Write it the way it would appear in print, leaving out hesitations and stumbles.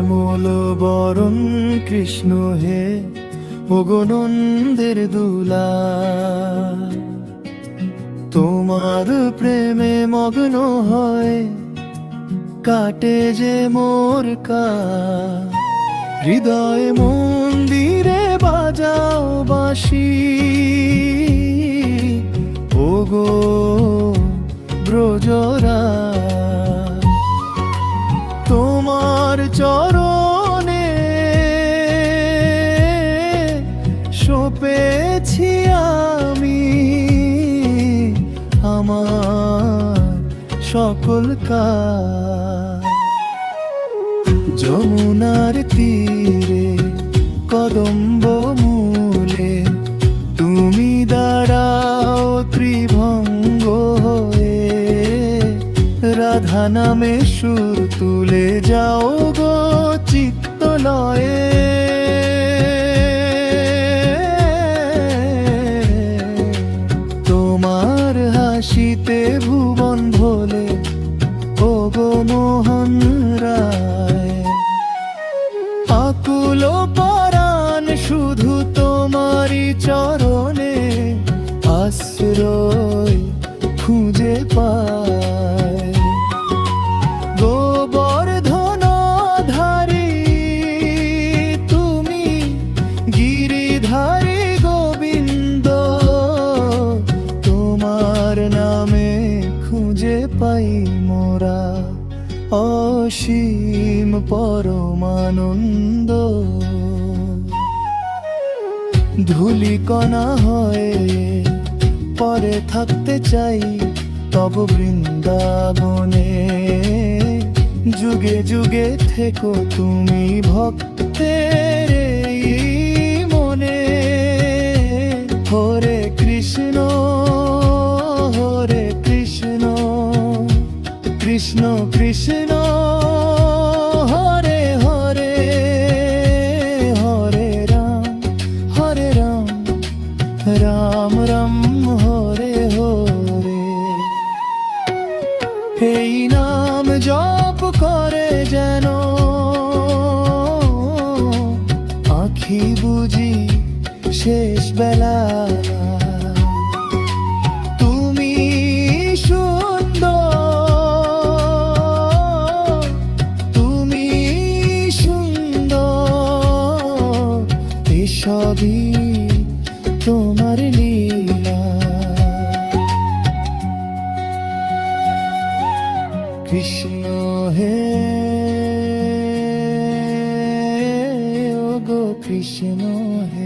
কমল বরণ কৃষ্ণ হে ওগো নন্দের দুলা, তোমার প্রেমে মগ্ন হয় কাটে যে মোর কাল। হৃদয় মন্দিরে বাজাও বাঁশি ওগো ব্রজরা, তোমার চরণে সপেছি আমি আমার সকল কাজ। যমুনার তীরে কদম্ব মূলে তুমি দাঁড়াও ত্রিভঙ্গ হয়ে, রাধা নামে সুর তুলে যাও গো চিত্তলয়ে। তোমার হাসিতে ভুবন ভোলে ওগো মোহন রায়, আকুল পরাণ শুধু তোমারই চরণে আশ্রয় খুঁজে পায়। গোবর্ধন ধারী তুমি গিরিধারী গোবিন্দ, তোমার নামে খুঁজে পাই মোরা অসীম পরমানন্দ। ধূলিকণা হয়ে পরে থাকতে চাই তব বৃন্দাবনে, যুগে যুগে থেকো তুমি ভক্তের এই মনে। হরে কৃষ্ণ হরে কৃষ্ণ কৃষ্ণ কৃষ্ণ হরে হরে, হরে রাম রাম রাম হরে হরে। এই নাম জপ করে যেন আখি বুঝি শেষ বেলা। তুমি সুন্দর তুমি সুন্দর, এসবই তোমার লীলা। কৃষ্ণ হে ওগো কৃষ্ণ হে।